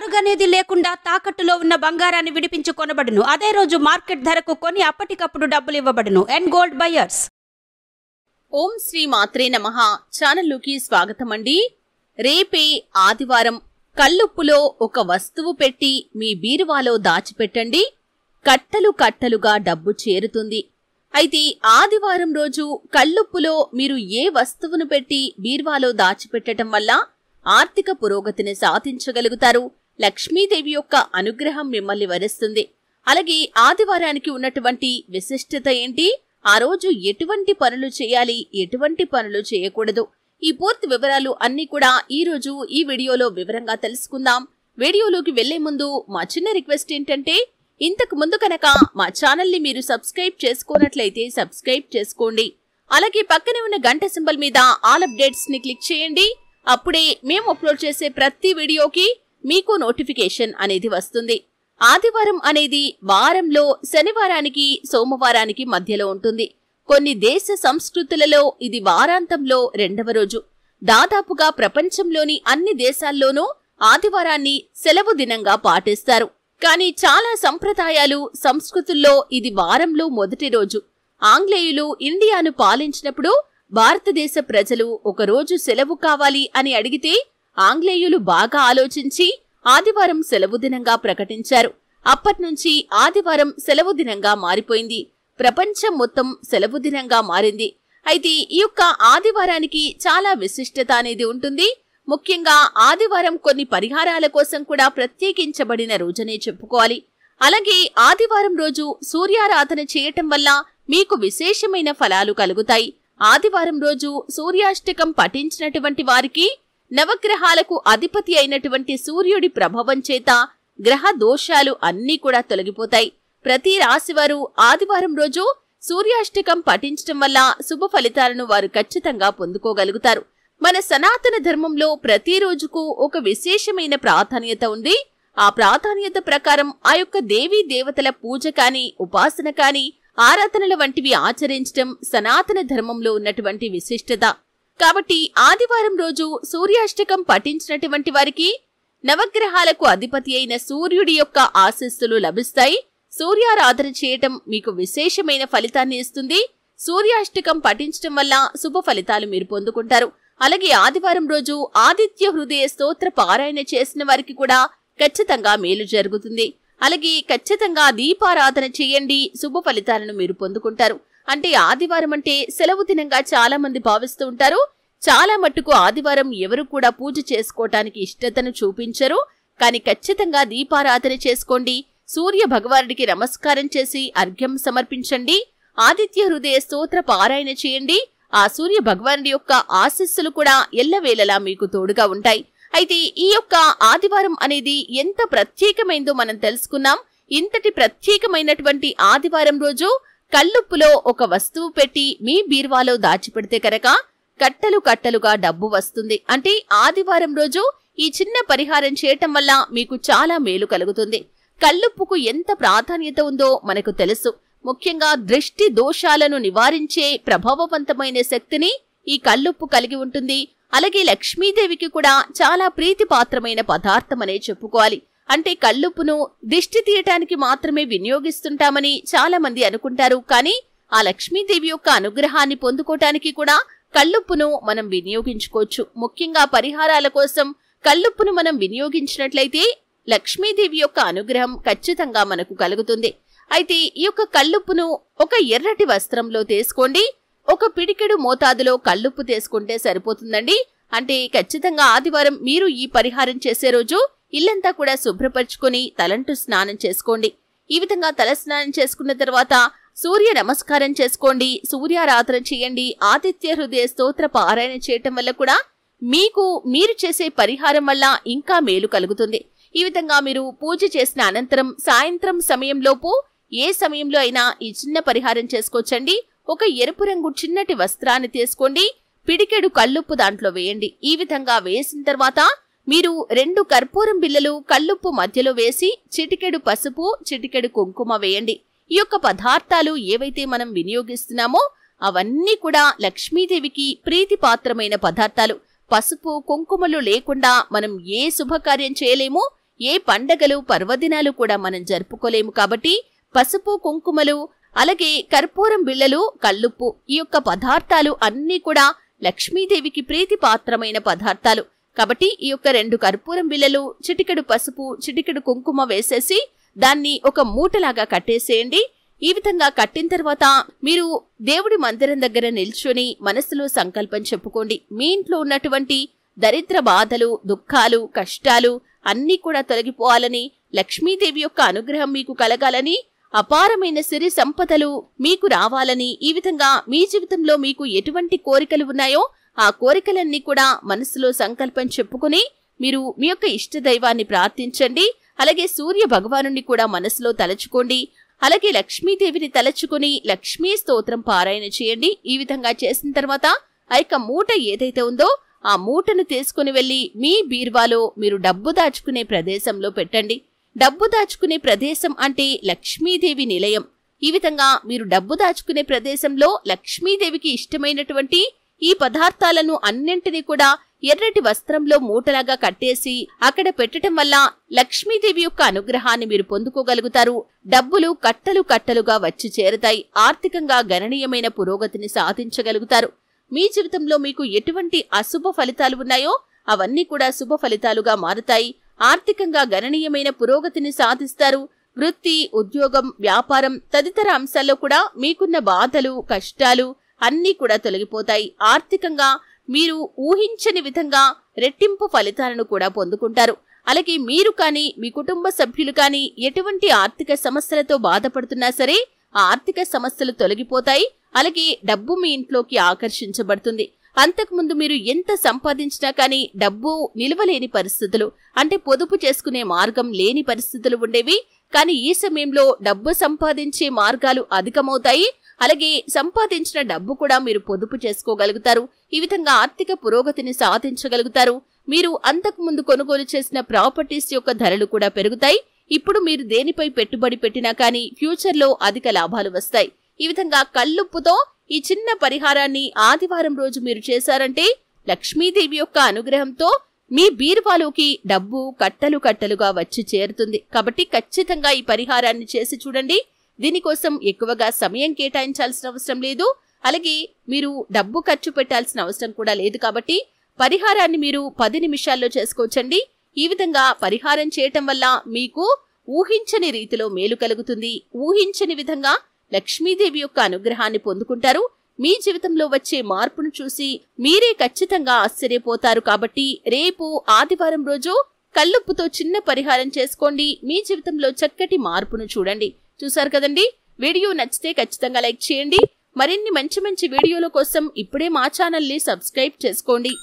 తరుగనేది లేకుండా తాకట్టులో ఉన్న బంగారాన్ని విడిపించి కొనబడును. అదే రోజు మార్కెట్ ధరకు కొని అప్పటికప్పుడు డబ్బులు ఇవ్వబడును. And gold buyers. ఓం శ్రీ మాత్రే నమః. ఛానల్లోకి స్వాగతం అండి. రేపే ఆదివారం. కల్లుప్పులో ఒక వస్తువు పెట్టి మీ బీరువాలో దాచిపెట్టండి. కట్టలు కట్టలుగా డబ్బు చేరుతుంది. అయితే ఆదివారం రోజు కల్లుప్పులో మీరు ఏ వస్తువును పెట్టి బీరువాలో దాచిపెట్టడం వల్ల ఆర్థిక పురోగతిని సాధించగలుగుతారు. లక్ష్మీదేవి యొక్క అనుగ్రహం మిమ్మల్ని వరిస్తుంది. అలాగే ఆదివారానికి ఉన్నటువంటి విశిష్టత ఏంటి, ఆ రోజు ఎటువంటి పనులు చేయాలి, ఎటువంటి పనులు చేయకూడదు, ఈ పూర్తి వివరాలు అన్ని కూడా ఈ రోజు ఈ వీడియోలో వివరంగా తెలుసుకుందాం. వీడియోలోకి వెళ్లే ముందు మా చిన్న రిక్వెస్ట్ ఏంటంటే, ఇంతకు ముందు కనుక మా ఛానల్ ని మీరు సబ్స్క్రైబ్ చేసుకోనట్లయితే సబ్స్క్రైబ్ చేసుకోండి. అలాగే పక్కనే ఉన్న గంట సింబల్ మీద ఆల్ అప్డేట్స్ ని క్లిక్ చేయండి. అప్పుడే మేము అప్లోడ్ చేసే ప్రతి వీడియోకి మీకు నోటిఫికేషన్ అనేది వస్తుంది. ఆదివారం అనేది వారంలో శనివారానికి సోమవారానికి మధ్యలో ఉంటుంది. కొన్ని దేశ సంస్కృతులలో ఇది వారాంతంలో రెండవ రోజు. దాదాపుగా ప్రపంచంలోని అన్ని దేశాల్లోనూ ఆదివారాన్ని సెలవు దినంగా పాటిస్తారు. కానీ చాలా సంప్రదాయాలు, సంస్కృతుల్లో ఇది వారంలో మొదటి రోజు. ఆంగ్లేయులు ఇండియాను పాలించినప్పుడు భారతదేశ ప్రజలు ఒకరోజు సెలవు కావాలి అని అడిగితే ఆంగ్లేయులు బాగా ఆలోచించి ఆదివారం సెలవు దినంగా ప్రకటించారు. అప్పట్నుంచి ఆదివారం సెలవు దినంగా మారిపోయింది. ప్రపంచం మొత్తం సెలవు దినంగా మారింది. అయితే ఈ యొక్క ఆదివారానికి చాలా విశిష్టత అనేది ఉంటుంది. ముఖ్యంగా ఆదివారం కొన్ని పరిహారాల కోసం కూడా ప్రత్యేకించబడిన రోజునే చెప్పుకోవాలి. అలాగే ఆదివారం రోజు సూర్యారాధన చేయటం వల్ల మీకు విశేషమైన ఫలాలు కలుగుతాయి. ఆదివారం రోజు సూర్యాష్టకం పఠించినటువంటి వారికి నవగ్రహాలకు అధిపతి అయినటువంటి సూర్యుడి ప్రభావం చేత గ్రహ దోషాలు అన్నీ కూడా తొలగిపోతాయి. ప్రతి రాశివారు ఆదివారం రోజు సూర్యాష్టకం పఠించటం వల్ల శుభ ఫలితాలను వారు ఖచ్చితంగా పొందుకోగలుగుతారు. మన సనాతన ధర్మంలో ప్రతి రోజుకు ఒక విశేషమైన ప్రాధాన్యత ఉంది. ఆ ప్రాధాన్యత ప్రకారం ఆ యొక్క దేవీ దేవతల పూజ కాని, ఉపాసన కాని, ఆరాధనల వంటివి ఆచరించటం సనాతన ధర్మంలో ఉన్నటువంటి విశిష్టత. కాబట్టి ఆదివారం రోజు సూర్యాష్టకం పఠించినటువంటి వారికి నవగ్రహాలకు అధిపతి అయిన సూర్యుడి యొక్క ఆశీస్సులు లభిస్తాయి. సూర్యారాధన చేయటం మీకు విశేషమైన ఫలితాన్ని ఇస్తుంది. సూర్యాష్టకం పఠించటం వల్ల శుభ ఫలితాలు మీరు పొందుకుంటారు. అలాగే ఆదివారం రోజు ఆదిత్య హృదయ స్తోత్ర పారాయణ చేసిన వారికి కూడా ఖచ్చితంగా మేలు జరుగుతుంది. అలాగే ఖచ్చితంగా దీపారాధన చేయండి, శుభ ఫలితాలను మీరు పొందుకుంటారు. అంటే ఆదివారం అంటే సెలవు దినంగా చాలా మంది భావిస్తూ ఉంటారు. చాలా మట్టుకు ఆదివారం ఎవరు కూడా పూజ చేసుకోవటానికి ఇష్టతను చూపించరు. కానీ ఖచ్చితంగా దీపారాధన చేసుకోండి. సూర్య భగవానుడికి నమస్కారం చేసి అర్ఘ్యం సమర్పించండి. ఆదిత్య హృదయ స్తోత్ర పారాయణ చేయండి. ఆ సూర్య భగవానుడి యొక్క ఆశీస్సులు కూడా ఎల్లవేళలా మీకు తోడుగా ఉంటాయి. అయితే ఈ యొక్క ఆదివారం అనేది ఎంత ప్రత్యేకమైందో మనం తెలుసుకున్నాం. ఇంతటి ప్రత్యేకమైనటువంటి ఆదివారం రోజు కల్లుప్పులో ఒక వస్తువు పెట్టి మీ బీరువాలో దాచిపెడితే కనుక కట్టలు కట్టలుగా డబ్బు వస్తుంది. అంటే ఆదివారం రోజు ఈ చిన్న పరిహారం చేయటం వల్ల మీకు చాలా మేలు కలుగుతుంది. కల్లుప్పుకు ఎంత ప్రాధాన్యత ఉందో మనకు తెలుసు. ముఖ్యంగా దృష్టి దోషాలను నివారించే ప్రభావవంతమైన శక్తిని ఈ కల్లుప్పు కలిగి ఉంటుంది. అలాగే లక్ష్మీదేవికి కూడా చాలా ప్రీతిపాత్రమైన పదార్థం అనే చెప్పుకోవాలి. అంటే కల్లుప్పును దిష్టి తీయటానికి మాత్రమే వినియోగిస్తుంటామని చాలా మంది అనుకుంటారు. కానీ ఆ లక్ష్మీదేవి యొక్క అనుగ్రహాన్ని పొందుకోవటానికి కూడా కల్లుప్పును మనం వినియోగించుకోవచ్చు. ముఖ్యంగా పరిహారాల కోసం కల్లుప్పును మనం వినియోగించినట్లయితే లక్ష్మీదేవి యొక్క అనుగ్రహం ఖచ్చితంగా మనకు కలుగుతుంది. అయితే ఈ యొక్క కల్లుప్పును ఒక ఎర్రటి వస్త్రంలో తీసుకోండి. ఒక పిడికెడు మోతాదులో కల్లుప్పు తీసుకుంటే సరిపోతుందండి. అంటే ఖచ్చితంగా ఆదివారం మీరు ఈ పరిహారం చేసే రోజు ఇల్లంతా కూడా శుభ్రపరచుకొని తలంటు స్నానం చేసుకోండి. ఈ విధంగా తల స్నానం చేసుకున్న తర్వాత సూర్య నమస్కారం చేసుకోండి, సూర్యారాధన చేయండి. ఆదిత్య హృదయ స్తోత్ర పారాయణ చేయటం వల్ల కూడా మీరు చేసే పరిహారం వల్ల ఇంకా మేలు కలుగుతుంది. ఈ విధంగా మీరు పూజ చేసిన అనంతరం సాయంత్రం సమయంలోపు ఏ సమయంలో అయినా ఈ చిన్న పరిహారం చేసుకోవచ్చండి. ఒక ఎరుపు రంగు చిన్నటి వస్త్రాన్ని తీసుకోండి, పిడికెడు కల్లుప్పు దాంట్లో వేయండి. ఈ విధంగా వేసిన తర్వాత మీరు 2 కర్పూరం బిళ్ళలు కల్లుప్పు మధ్యలో వేసి చిటికెడు పసుపు, చిటికెడు కుంకుమ వేయండి. ఈ యొక్క పదార్థాలు ఏవైతే మనం వినియోగిస్తున్నామో అవన్నీ కూడా లక్ష్మీదేవికి ప్రీతిపాత్రమైన పదార్థాలు. పసుపు కుంకుమలు లేకుండా మనం ఏ శుభకార్యం చేయలేము, ఏ పండగలు పర్వదినాలు కూడా మనం జరుపుకోలేము కాబట్టి పసుపు కుంకుమలు అలాగే కర్పూరం బిళ్ళలు కల్లుప్పు ఈ యొక్క పదార్థాలు అన్నీ కూడా లక్ష్మీదేవికి ప్రీతిపాత్రమైన పదార్థాలు కాబట్టి ఈ యొక్క 2 కర్పూరం బిళ్ళలు చిటికెడు పసుపు చిటికెడు కుంకుమ వేసేసి దాన్ని ఒక మూటలాగా కట్టేసేయండి. ఈ విధంగా కట్టిన తర్వాత మీరు దేవుడి మందిరం దగ్గర నిల్చొని మనసులో సంకల్పం చెప్పుకోండి. మీ ఇంట్లో ఉన్నటువంటి దరిద్ర బాధలు దుఃఖాలు కష్టాలు అన్నీ కూడా తొలగిపోవాలని, లక్ష్మీదేవి యొక్క అనుగ్రహం మీకు కలగాలని, అపారమైన సిరి సంపదలు మీకు రావాలని, ఈ విధంగా మీ జీవితంలో మీకు ఎటువంటి కోరికలు ఉన్నాయో ఆ కోరికలన్నీ కూడా మనసులో సంకల్పం చెప్పుకుని మీరు మీ యొక్క ఇష్ట దైవాన్ని ప్రార్థించండి. అలాగే సూర్య భగవానుని కూడా మనసులో తలచుకోండి. అలాగే లక్ష్మీదేవిని తలచుకుని లక్ష్మీ స్తోత్రం పారాయణ చేయండి. ఈ విధంగా చేసిన తర్వాత ఆ యొక్క మూట ఏదైతే ఉందో ఆ మూటను తీసుకుని వెళ్లి మీ బీరువాలో మీరు డబ్బు దాచుకునే ప్రదేశంలో పెట్టండి. డబ్బు దాచుకునే ప్రదేశం అంటే లక్ష్మీదేవి నిలయం. ఈ విధంగా మీరు డబ్బు దాచుకునే ప్రదేశంలో లక్ష్మీదేవికి ఇష్టమైనటువంటి ఈ పదార్థాలను అన్నింటినీ కూడా ఎర్రటి వస్త్రంలో మూటలాగా కట్టేసి అక్కడ పెట్టడం వల్ల లక్ష్మీదేవి యొక్క అనుగ్రహాన్ని మీరు పొందుకోగలుగుతారు. డబ్బులు కట్టలు కట్టలుగా వచ్చి చేరతాయి. ఆర్థికంగా గణనీయమైన పురోగతిని సాధించగలుగుతారు. మీ జీవితంలో మీకు ఎటువంటి అశుభ ఫలితాలు ఉన్నాయో అవన్నీ కూడా శుభ ఫలితాలుగా మారుతాయి. ఆర్థికంగా గణనీయమైన పురోగతిని సాధిస్తారు. వృత్తి ఉద్యోగం వ్యాపారం తదితర అంశాల్లో కూడా మీకున్న బాధలు కష్టాలు అన్నీ కూడా తొలగిపోతాయి. ఆర్థికంగా మీరు ఊహించని విధంగా రెట్టింపు ఫలితాలను కూడా పొందుకుంటారు. అలాగే మీరు కానీ మీ కుటుంబ సభ్యులు కానీ ఎటువంటి ఆర్థిక సమస్యలతో బాధపడుతున్నా సరే ఆ ఆర్థిక సమస్యలు తొలగిపోతాయి. అలాగే డబ్బు మీ ఇంట్లోకి ఆకర్షించబడుతుంది. అంతకుముందు మీరు ఎంత సంపాదించినా కానీ డబ్బు నిలవలేని పరిస్థితులు, అంటే పొదుపు చేసుకునే మార్గం లేని పరిస్థితులు ఉండేవి. కానీ ఈ సమయంలో డబ్బు సంపాదించే మార్గాలు అధికమవుతాయి. అలాగే సంపాదించిన డబ్బు కూడా మీరు పొదుపు చేసుకోగలుగుతారు. ఈ విధంగా ఆర్థిక పురోగతిని సాధించగలుగుతారు. మీరు అంతకుముందు కొనుగోలు చేసిన ప్రాపర్టీస్ యొక్క ధరలు కూడా పెరుగుతాయి. ఇప్పుడు మీరు దేనిపై పెట్టుబడి పెట్టినా కానీ ఫ్యూచర్లో అధిక లాభాలు వస్తాయి. ఈ విధంగా కల్లుప్పుతో ఈ చిన్న పరిహారాన్ని ఆదివారం రోజు మీరు చేశారంటే లక్ష్మీదేవి యొక్క అనుగ్రహంతో మీ బీరువాలోకి డబ్బు కట్టలు కట్టలుగా వచ్చి చేరుతుంది. కాబట్టి ఖచ్చితంగా ఈ పరిహారాన్ని చేసి చూడండి. దీనికోసం ఎక్కువగా సమయం కేటాయించాల్సిన అవసరం లేదు. అలాగే మీరు డబ్బు ఖర్చు పెట్టాల్సిన అవసరం కూడా లేదు. కాబట్టి పరిహారాన్ని మీరు 10 నిమిషాల్లో చేసుకోవచ్చండి. ఈ విధంగా పరిహారం చేయటం వల్ల మీకు ఊహించని రీతిలో మేలు కలుగుతుంది. ఊహించని విధంగా లక్ష్మీదేవి యొక్క అనుగ్రహాన్ని పొందుకుంటారు. మీ జీవితంలో వచ్చే మార్పును చూసి మీరే ఖచ్చితంగా ఆశ్చర్యపోతారు. కాబట్టి రేపు ఆదివారం రోజు కల్లుప్పుతో చిన్న పరిహారం చేసుకోండి. మీ జీవితంలో చక్కటి మార్పును చూడండి. చూసారు కదండి. వీడియో నచ్చితే ఖచ్చితంగా లైక్ చేయండి. మరిన్ని మంచి మంచి వీడియోల కోసం ఇప్పుడే మా ఛానల్ని సబ్స్క్రైబ్ చేసుకోండి.